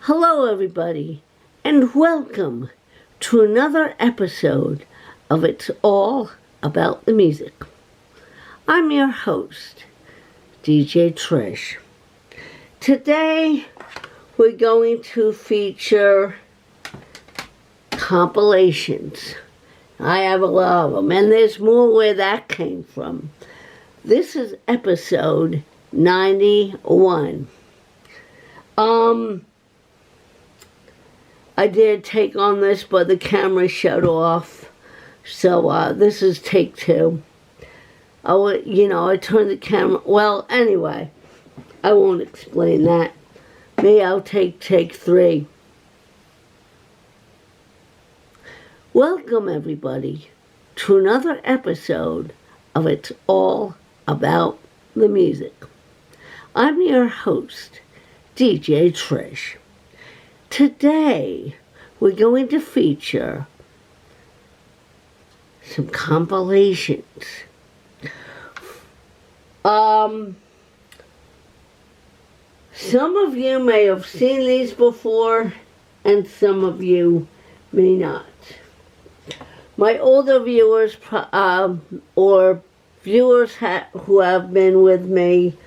Hello, everybody, and welcome to another episode of It's All About the Music. I'm your host, DJ Trish. Today, we're going to feature compilations. I have a lot of them, and there's more where that came from. This is episode 91. I did take on this, but the camera shut off. So, this is take 2. I turned the camera... Well, anyway, I won't explain that. Maybe I'll take 3. Welcome, everybody, to another episode of It's All About the Music. I'm your host, DJ Trish. Today, we're going to feature some compilations. Some of you may have seen these before, and some of you may not. My older viewers, or viewers who have been with me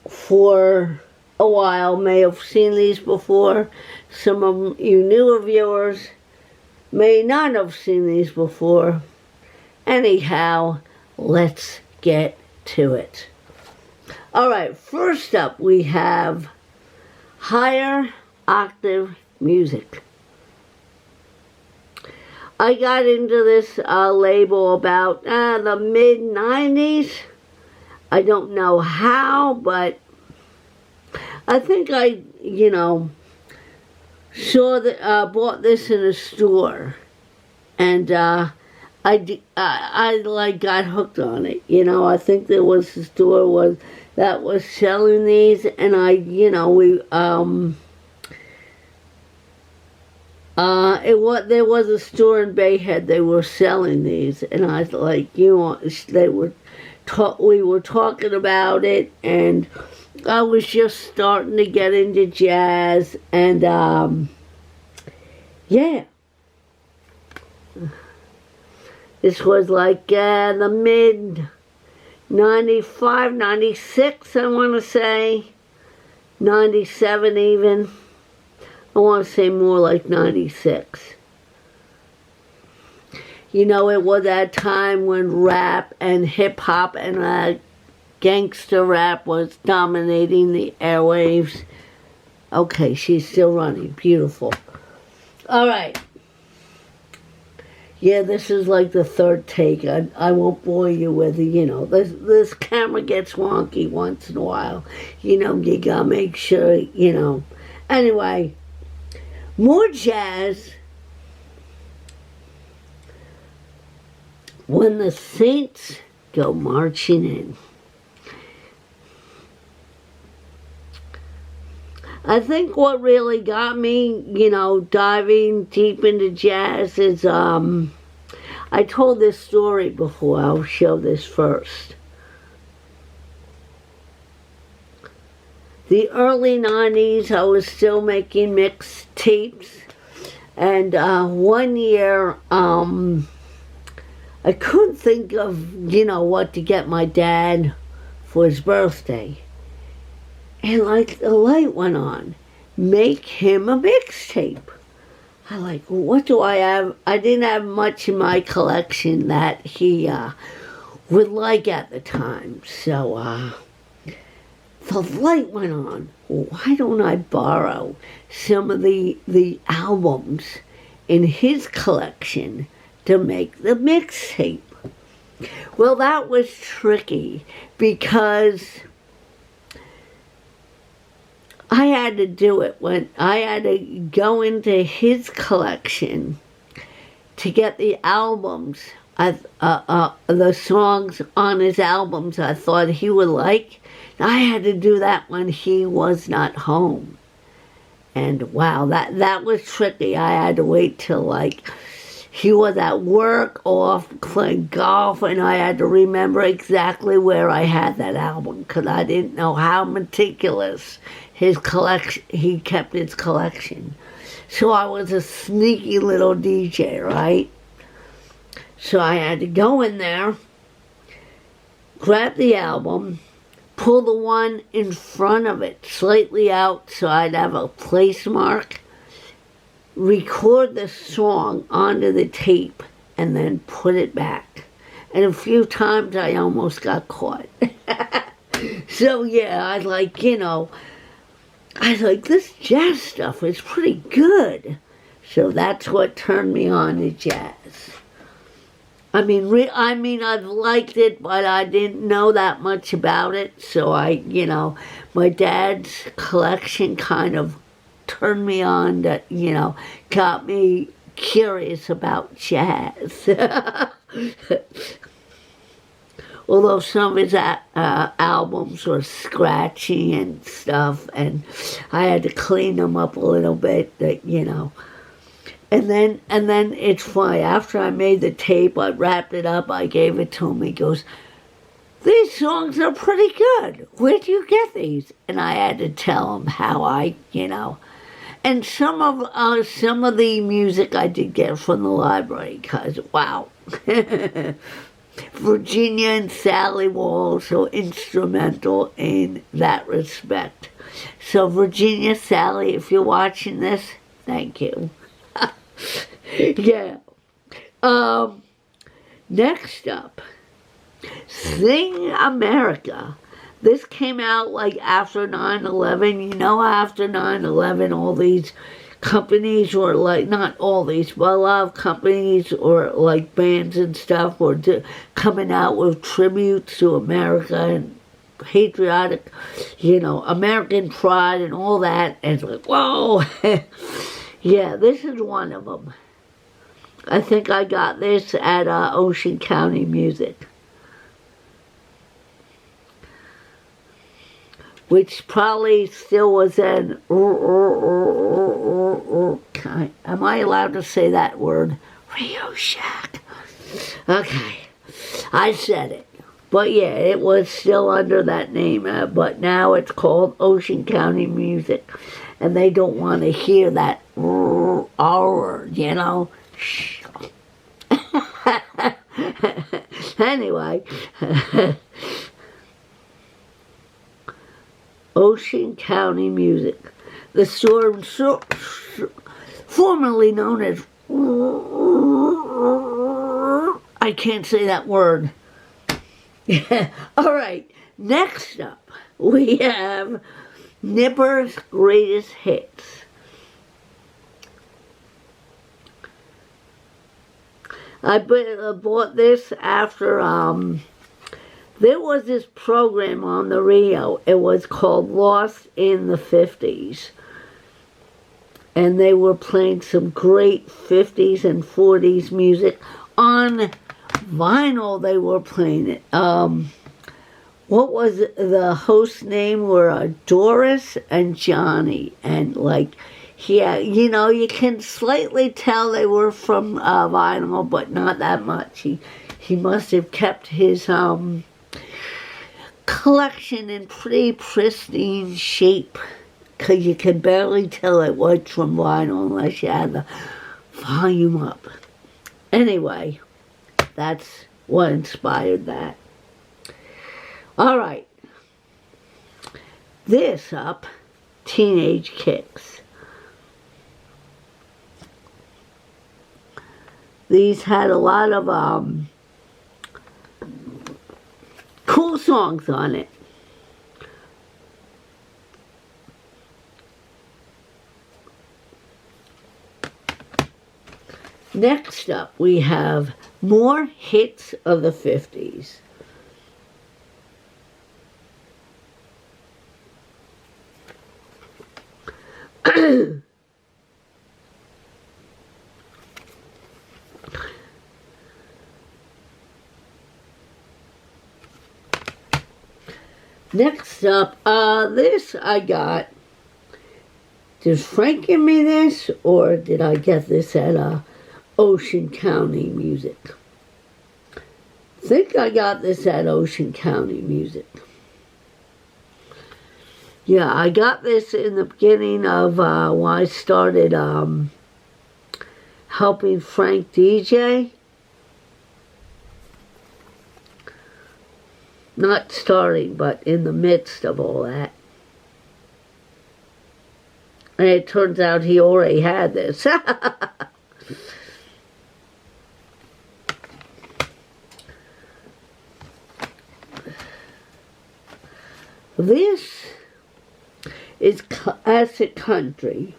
for a while may have seen these before. Some of you newer viewers may not have seen these before. Anyhow, let's get to it. Alright, first up we have higher octave music. I got into this label about the mid-90s. I don't know how, but I think I saw that, bought this in a store, and I got hooked on it. I think there was a store that was selling these, and there was a store in Bayhead. They were selling these, and I was like, we were talking about it, and I was just starting to get into jazz, and yeah. This was like the mid 95, 96, I want to say. 97 even. I want to say more like 96. It was that time when rap and hip-hop and gangster rap was dominating the airwaves. Okay, she's still running. Beautiful. All right. Yeah, this is like the third take. I won't bore you with it. This camera gets wonky once in a while. You gotta make sure, Anyway, more jazz. When the Saints Go Marching In. I think what really got me, diving deep into jazz is, I told this story before. I'll show this first. The early 90s, I was still making mixed tapes, and one year, I couldn't think of, what to get my dad for his birthday. And like the light went on, make him a mixtape. I like, what do I have? I didn't have much in my collection that he would like at the time. So the light went on. Why don't I borrow some of the albums in his collection to make the mixtape? Well, that was tricky because I had to do it when I had to go into his collection to get the albums, the songs on his albums I thought he would like. I had to do that when he was not home. And wow, that was tricky. I had to wait till he was at work off playing golf, and I had to remember exactly where I had that album because I didn't know how meticulous he kept his collection. So I was a sneaky little DJ, right? So I had to go in there, grab the album, pull the one in front of it slightly out so I'd have a place mark, record the song onto the tape, and then put it back. And a few times I almost got caught. So yeah, I like this jazz stuff is pretty good. So that's what turned me on to jazz. I mean, I've liked it, but I didn't know that much about it. So my dad's collection kind of turned me on to, got me curious about jazz. Although some of his albums were scratchy and stuff, and I had to clean them up a little bit, And then it's funny, after I made the tape, I wrapped it up, I gave it to him, he goes, "These songs are pretty good. Where'd you get these?" And I had to tell him how and some of the music I did get from the library, because, wow. Virginia and Sally were also instrumental in that respect. So Virginia, Sally, if you're watching this, thank you. Yeah. Next up, Sing America. This came out like after 9/11. After 9/11, all these companies were like, not all these, but a lot of companies or like bands and stuff were coming out with tributes to America and patriotic, American pride and all that. And it's like, whoa. Yeah, this is one of them. I think I got this at Ocean County Music, which probably still was an, am I allowed to say that word? Radio Shack. Okay, I said it. But yeah, it was still under that name, but now it's called Ocean County Music. And they don't want to hear that R, Shh. Anyway. Ocean County Music. The storm, formerly known as, I can't say that word. All right, next up we have Nipper's Greatest Hits. I bought this after there was this program on the radio. It was called Lost in the 50s. And they were playing some great 50s and 40s music. On vinyl, they were playing it. What was the host's name? Were Doris and Johnny. And yeah, you can slightly tell they were from vinyl, but not that much. He must have kept his collection in pretty pristine shape, because you can barely tell it was from vinyl unless you had the volume up. Anyway, that's what inspired that. All right. This up, Teenage Kicks. These had a lot of cool songs on it. Next up, we have more hits of the 50s. Next up, this I got. Did Frank give me this, or did I get this at Ocean County Music. I think I got this at Ocean County Music. Yeah, I got this in the beginning of when I started helping Frank DJ. Not starting, but in the midst of all that. And it turns out he already had this. This is classic country.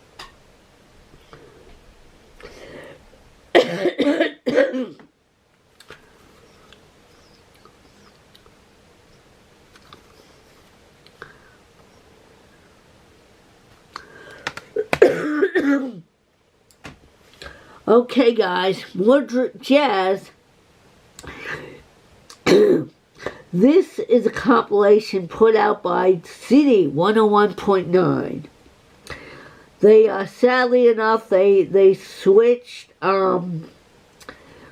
Okay, guys, more jazz. This is a compilation put out by CD 101.9. They, sadly enough, they switched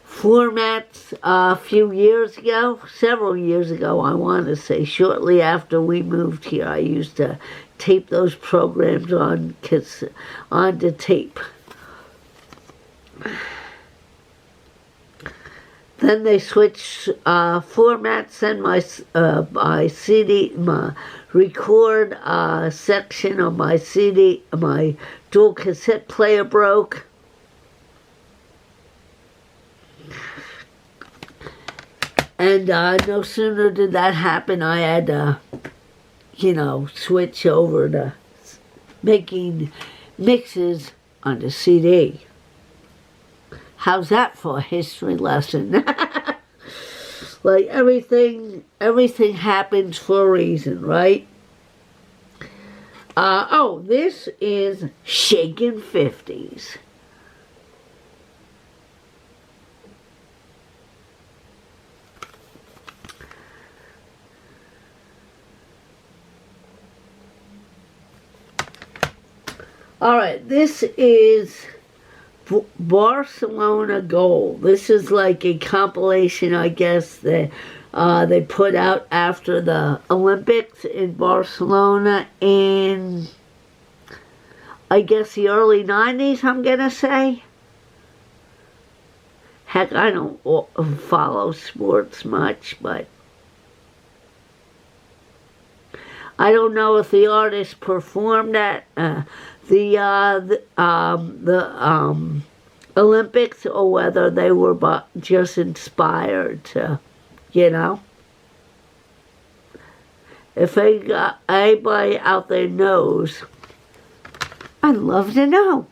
formats a few years ago, several years ago, I want to say. Shortly after we moved here, I used to tape those programs onto tape. Then they switched formats, and my CD, my record section of my CD, my dual cassette player broke. And no sooner did that happen, I had to, switch over to making mixes on the CD. How's that for a history lesson? Like everything happens for a reason, right? This is Shakin' 50s. All right, this is Barcelona Gold. This is like a compilation, I guess, that they put out after the Olympics in Barcelona in, I guess, the early 90s, I'm going to say. Heck, I don't follow sports much, but I don't know if the artist performed at the Olympics or whether they were just inspired to, If anybody out there knows, I'd love to know.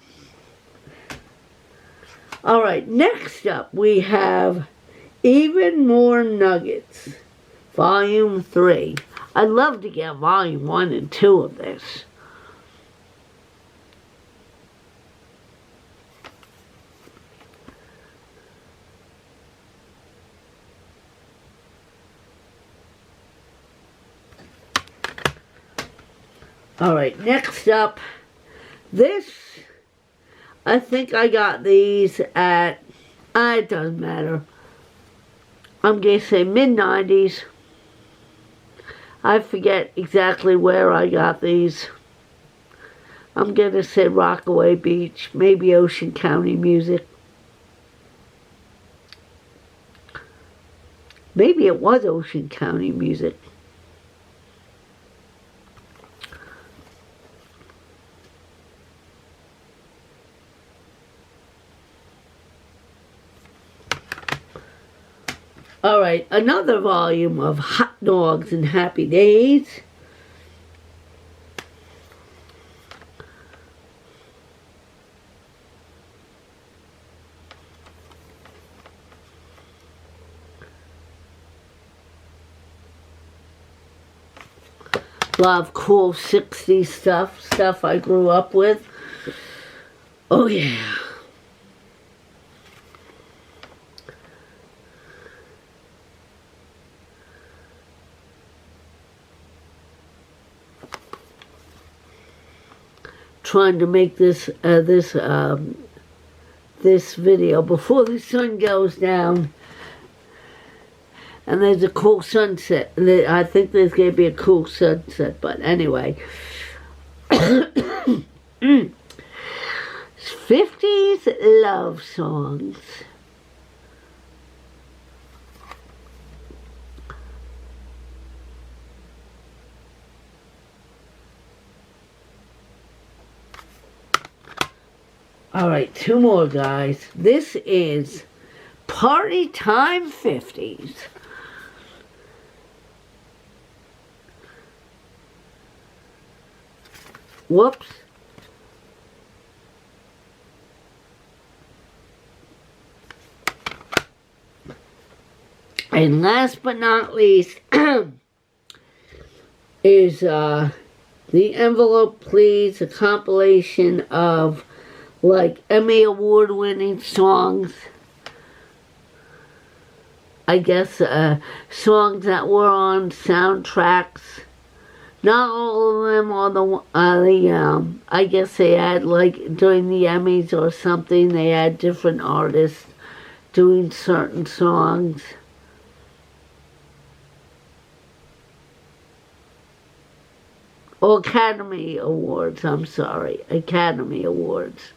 All right, next up we have Even More Nuggets, Volume 3. I'd love to get Volume 1 and 2 of this. All right, next up, this, I think I got these at, it doesn't matter. I'm going to say mid-90s. I forget exactly where I got these. I'm going to say Rockaway Beach, maybe Ocean County Music. Maybe it was Ocean County Music. All right, another volume of Hot Dogs and Happy Days. A lot of cool 60s stuff I grew up with. Oh yeah. Trying to make this this video before the sun goes down. And there's a cool sunset. I think there's going to be a cool sunset, but anyway. 50s love songs. Alright, two more, guys. This is Party Time 50s. Whoops. And last but not least is The Envelope Please, a compilation of like Emmy Award winning songs. I guess songs that were on soundtracks. Not all of them are the I guess they had, like, during the Emmys or something, they had different artists doing certain songs. Or Academy Awards, I'm sorry. Academy Awards.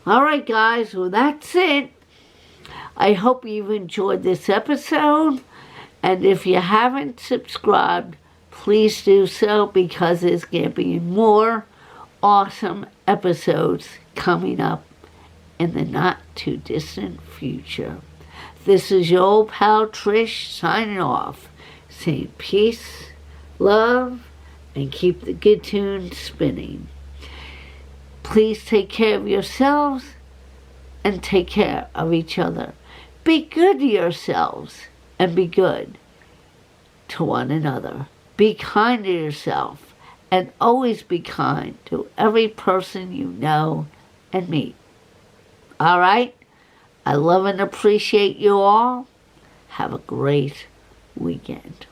Alright, guys, well, that's it. I hope you've enjoyed this episode, and if you haven't subscribed, please do so, because there's going to be more awesome episodes coming up in the not-too-distant future. This is your old pal Trish signing off, saying peace, love, and keep the good tunes spinning. Please take care of yourselves and take care of each other. Be good to yourselves and be good to one another. Be kind to yourself and always be kind to every person you know and meet. All right? I love and appreciate you all. Have a great weekend.